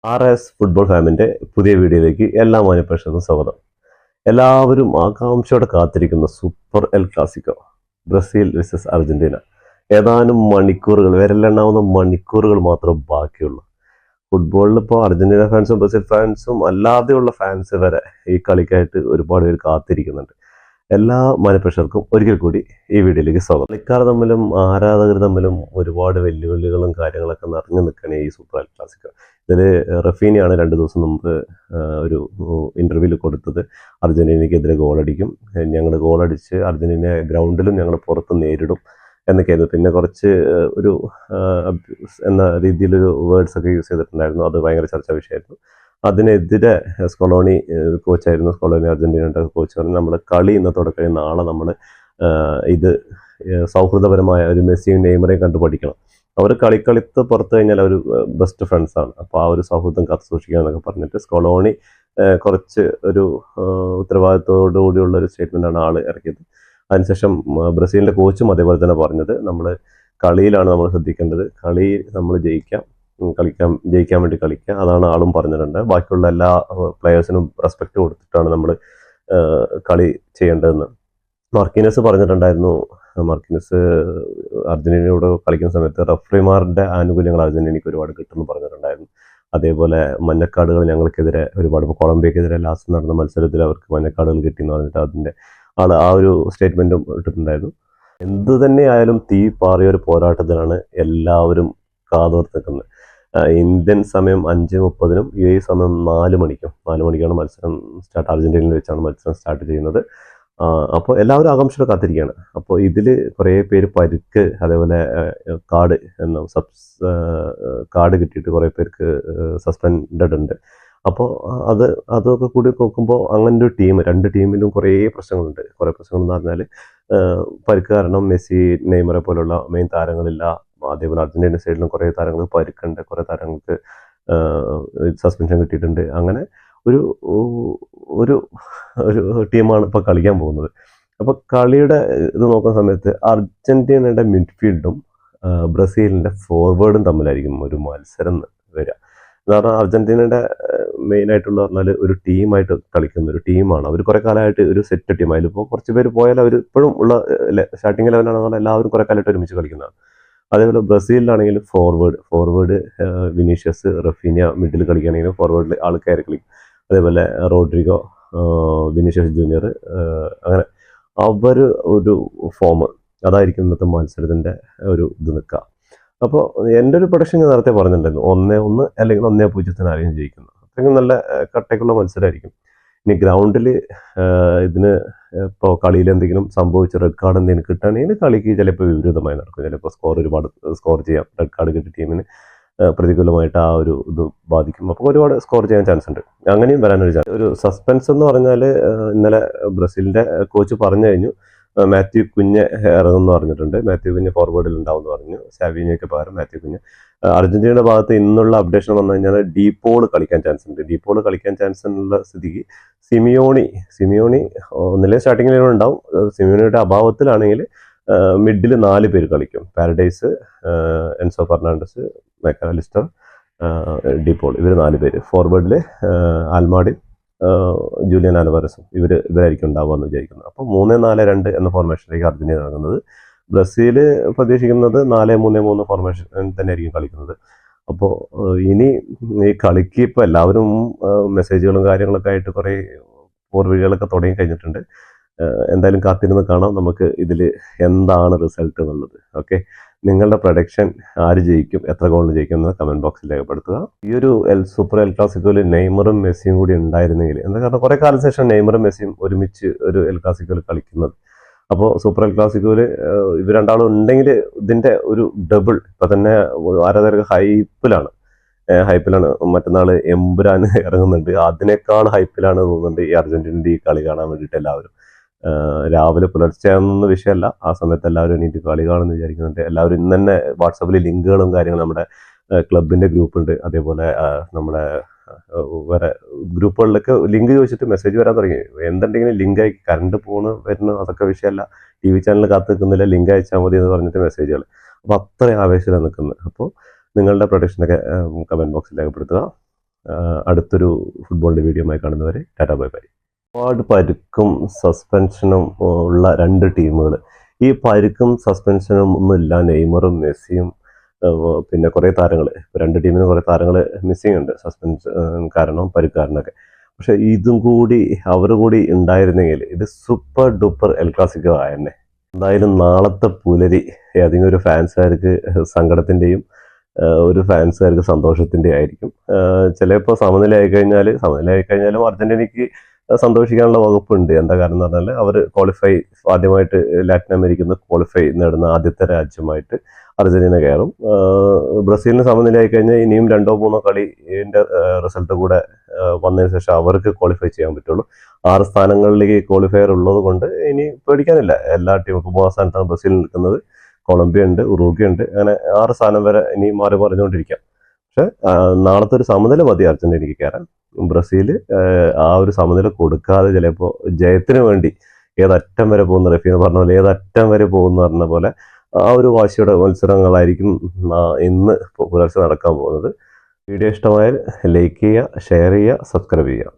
Football ഫാമിന്റെ പുതിയ വീഡിയോയിലേക്ക് എല്ലാ മാന്യപ്രേക്ഷകർക്കും സ്വാഗതം. എല്ലാവരും ആകാംക്ഷയോടെ കാത്തിരിക്കുന്ന super El Clasico Brazil visas Argentina. ഏതാനും മണിക്കൂറുകൾ, വിരലെണ്ണാവുന്ന മണിക്കൂറുകൾ മാത്രം ബാക്കിയുള്ളൂ. ഫുട്ബോളിൽ ഇപ്പോൾ അർജന്റീന ഫാൻസും ബ്രസീൽ ഫാൻസും അല്ലാതെയുള്ള ഫാൻസ് വരെ ഈ കളിക്കായിട്ട് ഒരുപാട് പേര് കാത്തിരിക്കുന്നുണ്ട്. എല്ലാ മാന്യപ്രേക്ഷകർക്കും ഒരിക്കൽ കൂടി ഈ വീഡിയോയിലേക്ക് സ്വാഗതം. കളിക്കാർ തമ്മിലും ആരാധകർ തമ്മിലും ഒരുപാട് വെല്ലുവിളികളും കാര്യങ്ങളൊക്കെ നിറഞ്ഞു നിൽക്കുകയാണ് ഈ സൂപ്പർ എൽ ക്ലാസിക്കോ. ഇതിൽ റഫീനിയാണ് 2 ദിവസം മുമ്പ് ഒരു ഇന്റർവ്യൂവിൽ കൊടുത്തത് അർജന്റീനയ്ക്കെതിരെ ഗോളടിക്കും, ഞങ്ങൾ ഗോളടിച്ച് അർജന്റീന ഗ്രൗണ്ടിലും ഞങ്ങൾ പുറത്ത് നേരിടും എന്നൊക്കെയായിരുന്നു. പിന്നെ കുറച്ച് ഒരു എന്ന രീതിയിലൊരു വേർഡ്സ് ഒക്കെ യൂസ് ചെയ്തിട്ടുണ്ടായിരുന്നു. അത് ഭയങ്കര ചർച്ചാ വിഷയമായിരുന്നു. അതിനെതിരെ സ്കൊളോണി കോച്ചായിരുന്നു, സ്കൊളോണി അർജന്റീനയുടെ കോച്ച് പറഞ്ഞു നമ്മൾ കളി ഇന്നത്തോടെ കഴിഞ്ഞ് നാളെ നമ്മൾ ഇത് സൗഹൃദപരമായ ഒരു മെസ്സിയും നെയ്മറേയും കണ്ടു പഠിക്കണം. അവർ കളിക്കളിത്ത് പുറത്തു കഴിഞ്ഞാൽ അവർ ബെസ്റ്റ് ഫ്രണ്ട്സാണ്, അപ്പോൾ ആ ഒരു സൗഹൃദം കാത്തു സൂക്ഷിക്കുക എന്നൊക്കെ പറഞ്ഞിട്ട് സ്കൊളോണി കുറച്ച് ഒരു ഉത്തരവാദിത്തത്തോടു കൂടിയുള്ള ഒരു സ്റ്റേറ്റ്മെൻ്റാണ് ആൾ ഇറക്കിയത്. അതിനുശേഷം ബ്രസീലിൻ്റെ കോച്ചും അതേപോലെ തന്നെ പറഞ്ഞത് നമ്മൾ കളിയിലാണ് നമ്മൾ ശ്രദ്ധിക്കേണ്ടത്, കളി നമ്മൾ ജയിക്കാൻ വേണ്ടി കളിക്കുക, അതാണ് ആളും പറഞ്ഞിട്ടുണ്ട്. ബാക്കിയുള്ള എല്ലാ പ്ലെയേഴ്സിനും റെസ്പെക്റ്റ് കൊടുത്തിട്ടാണ് നമ്മൾ കളി ചെയ്യേണ്ടതെന്ന് മാർക്കീനസ് പറഞ്ഞിട്ടുണ്ടായിരുന്നു. മാർക്കീനസ് അർജന്റീനയോട് കളിക്കുന്ന സമയത്ത് റഫറിമാരുടെ ആനുകൂല്യങ്ങൾ അർജന്റീനയ്ക്ക് ഒരുപാട് കിട്ടുമെന്ന് പറഞ്ഞിട്ടുണ്ടായിരുന്നു. അതേപോലെ മഞ്ഞക്കാർഡുകൾ ഞങ്ങൾക്കെതിരെ ഒരുപാട്, കൊളംബിയക്കെതിരെ ലാസ്റ്റ് നടന്ന മത്സരത്തിൽ അവർക്ക് മഞ്ഞക്കാർഡുകൾ കിട്ടിയെന്ന് പറഞ്ഞിട്ട് അതിൻ്റെ ആ ഒരു സ്റ്റേറ്റ്മെൻറ്റും ഇട്ടിട്ടുണ്ടായിരുന്നു. എന്തു തന്നെയായാലും തീ പാറിയ ഒരു പോരാട്ടത്തിലാണ് എല്ലാവരും കാതോർത്ത് നിൽക്കുന്നത്. ഇന്ത്യൻ സമയം 5:30 UAE സമയം 4 മണിക്കാണ് മത്സരം സ്റ്റാർട്ട്. അർജന്റീനയിൽ വെച്ചാണ് മത്സരം സ്റ്റാർട്ട് ചെയ്യുന്നത്. അപ്പോൾ എല്ലാവരും ആകാംക്ഷയോടെ കാത്തിരിക്കുകയാണ്. അപ്പോൾ ഇതിൽ കുറേ പേര് പരിക്ക്, അതേപോലെ കാർഡ് കിട്ടിയിട്ട് കുറേ പേർക്ക് സസ്പെൻഡഡ് ഉണ്ട്. അപ്പോൾ അതൊക്കെ കൂടി നോക്കുമ്പോൾ അങ്ങനെ ഒരു രണ്ട് ടീമിലും കുറേ പ്രശ്നങ്ങളുണ്ട്. കുറേ പ്രശ്നങ്ങൾ എന്ന് പറഞ്ഞാൽ പരിക്ക് കാരണം മെസ്സി, നെയ്മറെ പോലുള്ള മെയിൻ താരങ്ങളില്ല. അതേപോലെ അർജന്റീന സൈഡിലും കുറേ താരങ്ങൾ പരിക്കുണ്ട്, കുറേ താരങ്ങൾക്ക് സസ്പെൻഷൻ കിട്ടിയിട്ടുണ്ട്. അങ്ങനെ ഒരു ഒരു ഒരു ടീമാണ് ഇപ്പോൾ കളിക്കാൻ പോകുന്നത്. അപ്പോൾ കളിയുടെ ഇത് നോക്കുന്ന സമയത്ത് അർജന്റീനയുടെ മിഡ്ഫീൽഡും ബ്രസീലിൻ്റെ ഫോർവേഡും തമ്മിലായിരിക്കും ഒരു മത്സരം വരിക. കാരണം അർജന്റീനയുടെ മെയിനായിട്ടുള്ള പറഞ്ഞാൽ ഒരു ടീമായിട്ട് കളിക്കുന്ന ഒരു ടീമാണ്. അവർ കുറേ കാലമായിട്ട് ഒരു സെറ്റ് ടീം. അതിലിപ്പോൾ കുറച്ച് പേര് പോയാൽ അവർ ഇപ്പോഴും ഉള്ള സ്റ്റാർട്ടിംഗ് ലെവലാണെന്ന് പറഞ്ഞാൽ എല്ലാവരും കുറേ കാലമായിട്ട് ഒരുമിച്ച് കളിക്കുന്നതാണ്. അതേപോലെ ബ്രസീലിലാണെങ്കിൽ ഫോർവേഡ് വിനീഷ്യസ്, റഫീനിയ മിഡിൽ കളിക്കുകയാണെങ്കിൽ ഫോർവേഡിൽ ആൾ കയറി കളിക്കും. അതേപോലെ റോഡ്രിഗോ, വിനീഷ്യസ് ജൂനിയർ, അങ്ങനെ അവർ ഒരു ഫോം അതായിരിക്കും ഇന്നത്തെ മത്സരത്തിൻ്റെ ഒരു ഇത് നിൽക്കുക. അപ്പോൾ എൻ്റെ ഒരു പ്രൊഡക്ഷൻ ഞാൻ നേരത്തെ പറഞ്ഞിട്ടുണ്ടായിരുന്നു, 1-1 അല്ലെങ്കിൽ 1-0 ആരെയും ജയിക്കുന്നത്. അത്രയും നല്ല കട്ടയ്ക്കുള്ള മത്സരമായിരിക്കും. ഇനി ഗ്രൗണ്ടിൽ ഇതിന് ഇപ്പോൾ കളിയിൽ എന്തെങ്കിലും സംഭവിച്ച റെഡ് കാർഡ് എന്തെങ്കിലും കിട്ടുകയാണെങ്കിൽ കളിക്ക് ചിലപ്പോൾ വിപരീതമായി നടക്കും. ചിലപ്പോൾ ഒരുപാട് സ്കോർ ചെയ്യാം. റെഡ് കാർഡ് കിട്ടിയ ടീമിന് പ്രതികൂലമായിട്ട് ആ ഒരു ഇത് ബാധിക്കും. അപ്പോൾ ഒരുപാട് സ്കോർ ചെയ്യാൻ ചാൻസ് ഉണ്ട്. അങ്ങനെയും വരാനൊരു ചാൻസ്. ഒരു സസ്പെൻസ് എന്ന് പറഞ്ഞാൽ ഇന്നലെ ബ്രസീലിൻ്റെ കോച്ച് പറഞ്ഞു കഴിഞ്ഞു, മാത്യു കുഞ്ഞ് ഇറങ്ങുമെന്ന് പറഞ്ഞിട്ടുണ്ട്. മാത്യു കുഞ്ഞ് ഫോർവേഡിൽ ഉണ്ടാവും എന്ന് പറഞ്ഞു. സാവിനിയൊക്കെ പകരം മാത്യു കുഞ്ഞ്. അർജന്റീനയുടെ ഭാഗത്ത് ഇന്നുള്ള അപ്ഡേഷൻ വന്നു കഴിഞ്ഞാൽ ഡീപോൾ കളിക്കാൻ ചാൻസ് ഉണ്ട്. ഡീപോൾ കളിക്കാൻ ചാൻസ് ഉള്ള സ്ഥിതിക്ക് സിമിയോണി ഒന്നിലെ സ്റ്റാർട്ടിങ്ങിൽ ഉണ്ടാവും. സിമിയോണിയുടെ അഭാവത്തിലാണെങ്കിൽ മിഡിൽ 4 പേര് കളിക്കും. Paredes, Enzo Fernandez, Mac Allister, De Paul, ഇവർ 4 പേര്. ഫോർവേഡിൽ ആൽമാഡി, ജൂലിയൻ ആൽവാരസും ഇവരായിരിക്കും ഉണ്ടാവുക എന്ന് വിചാരിക്കുന്നത്. അപ്പോൾ 3-4-2 എന്ന ഫോർമേഷനിലേക്ക് അർജന്റീന ഇറങ്ങുന്നത്. ബ്രസീൽ പ്രതീക്ഷിക്കുന്നത് 4-3-3 ഫോർമേഷൻ തന്നെയായിരിക്കും കളിക്കുന്നത്. അപ്പോൾ ഇനി ഈ കളിക്ക് ഇപ്പോൾ എല്ലാവരും മെസ്സേജുകളും കാര്യങ്ങളൊക്കെ ആയിട്ട് കുറേ പോർവിളികളൊക്കെ തുടങ്ങി കഴിഞ്ഞിട്ടുണ്ട്. എന്തായാലും കാത്തിരുന്ന് കാണാം നമുക്ക് ഇതിൽ എന്താണ് റിസൾട്ട് എന്നുള്ളത്. ഓക്കെ, നിങ്ങളുടെ പ്രൊഡക്ഷൻ ആര് ജയിക്കും, എത്ര ഗോളിന് ജയിക്കും എന്ന് കമൻറ്റ് ബോക്സിൽ രേഖപ്പെടുത്തുക. ഈ ഒരു സൂപ്പർ എൽ ക്ലാസിക്കോയിൽ നെയ്മറും മെസ്സിയും കൂടി ഉണ്ടായിരുന്നെങ്കിൽ, എന്താ കാരണം കുറേ കാലത്തിന് ശേഷം നെയ്മറും മെസ്സിയും ഒരുമിച്ച് ഒരു എൽ ക്ലാസിക്കോയിൽ കളിക്കുന്നത്. അപ്പോൾ സൂപ്പർ എൽ ക്ലാസിക്കോയിൽ ഇവർ രണ്ടാളും ഉണ്ടെങ്കിൽ ഇതിൻ്റെ ഒരു ഡബിൾ. ഇപ്പം തന്നെ ആരാധകർക്ക് ഹൈപ്പിലാണ്. മറ്റന്നാൾ എമ്പുരാൻ ഇറങ്ങുന്നുണ്ട്, അതിനേക്കാൾ ഹൈപ്പിലാണ് തോന്നുന്നുണ്ട് ഈ അർജന്റീനയുടെ ഈ കളി കാണാൻ വേണ്ടിയിട്ട് എല്ലാവരും. രാവിലെ പുലർച്ചെയാണെന്ന വിഷയമല്ല, ആ സമയത്ത് എല്ലാവരും എണീറ്റ് കളി കാണുമെന്ന് വിചാരിക്കുന്നുണ്ട്. എല്ലാവരും ഇന്ന് തന്നെ വാട്സാപ്പിൽ ലിങ്കുകളും കാര്യങ്ങളും, നമ്മുടെ ക്ലബിൻ്റെ ഗ്രൂപ്പുണ്ട്, അതേപോലെ നമ്മുടെ വേറെ ഗ്രൂപ്പുകളിലൊക്കെ ലിങ്ക് ചോദിച്ചിട്ട് മെസ്സേജ് വരാൻ തുടങ്ങി. എന്തുണ്ടെങ്കിലും ലിങ്ക് അയക്കി, കറണ്ട് വരുന്നു അതൊക്കെ വിഷയമല്ല, TV ചാനൽ കാത്ത് നിൽക്കുന്നില്ല, ലിങ്ക് അയച്ചാൽ മതി എന്ന് പറഞ്ഞിട്ട് മെസ്സേജുകൾ. അപ്പോൾ അത്രയും ആവേശത്തിലാണ് നിൽക്കുന്നത്. അപ്പോൾ നിങ്ങളുടെ പ്രൊഡക്ഷനൊക്കെ കമൻറ്റ് ബോക്സിൽ രേഖപ്പെടുത്തുക. അടുത്തൊരു ഫുട്ബോളിൻ്റെ വീഡിയോയുമായി കാണുന്നവരെ ടാറ്റാ ബൈ ബൈ. ഒരുപാട് പരുക്കും സസ്പെൻഷനും ഉള്ള രണ്ട് ടീമുകൾ. ഈ പരുക്കും സസ്പെൻഷനും ഒന്നുമില്ല നെയ്മറും മെസ്സിയും പിന്നെ കുറേ താരങ്ങൾ, രണ്ട് ടീമിന് കുറേ താരങ്ങൾ മിസ്സിങ് ഉണ്ട് സസ്പെൻഷൻ കാരണം പരുക്ക് കാരണമൊക്കെ. പക്ഷെ ഇതും കൂടി അവർ കൂടി ഉണ്ടായിരുന്നെങ്കിൽ ഇത് സൂപ്പർ ഡൂപ്പർ എൽ ക്ലാസിക്കോ ആയെന്നെ. എന്തായാലും നാളത്തെ പുലരി ഏതെങ്കിലും ഒരു ഫാൻസുകാർക്ക് സങ്കടത്തിൻ്റെയും ഒരു ഫാൻസുകാർക്ക് സന്തോഷത്തിൻ്റെയും ആയിരിക്കും. ചിലപ്പോൾ സമനില ആയിക്കഴിഞ്ഞാലും അർജന്റീനയ്ക്ക് സന്തോഷിക്കാനുള്ള വകുപ്പുണ്ട്. എന്താ കാരണം എന്ന് പറഞ്ഞാൽ അവർ ക്വാളിഫൈ ആദ്യമായിട്ട് ലാറ്റിൻ അമേരിക്കയിൽ ക്വാളിഫൈ നേടുന്ന ആദ്യത്തെ രാജ്യമായിട്ട് അർജന്റീന കയറും. ബ്രസീലിന് സമനിലയായി കഴിഞ്ഞാൽ ഇനിയും 2-3 കളിൻ്റെ റിസൾട്ട് കൂടെ വന്നതിന് ശേഷം അവർക്ക് ക്വാളിഫൈ ചെയ്യാൻ പറ്റുള്ളൂ. 6 സ്ഥാനങ്ങളിലേക്ക് ക്വാളിഫയർ ഉള്ളത് കൊണ്ട് ഇനി പേടിക്കാനില്ല. എല്ലാ ടീമും 3 സ്ഥാനത്താണ് ബ്രസീൽ നിൽക്കുന്നത്, കൊളംബിയ ഉണ്ട്, ഉറുഗ്വ ഉണ്ട്. അങ്ങനെ 6 സ്ഥാനം വരെ ഇനി മാറി മറിഞ്ഞുകൊണ്ടിരിക്കാം. പക്ഷെ നാളത്തെ ഒരു സമനില മതി അർജന്റീനയ്ക്ക് കയറാൻ. ബ്രസീൽ ആ ഒരു സമനില കൊടുക്കാതെ ചിലപ്പോൾ ജയത്തിന് വേണ്ടി ഏതറ്റം വരെ പോകുന്ന, റഫീന പറഞ്ഞ പോലെ ഏതറ്റം വരെ പോകുന്ന പറഞ്ഞ പോലെ ആ ഒരു വാശിയുടെ മത്സരങ്ങളായിരിക്കും ഇന്ന് പുലർച്ചെ നടക്കാൻ പോകുന്നത്. വീഡിയോ ഇഷ്ടമായാൽ ലൈക്ക് ചെയ്യുക, ഷെയർ ചെയ്യുക, സബ്സ്ക്രൈബ് ചെയ്യുക.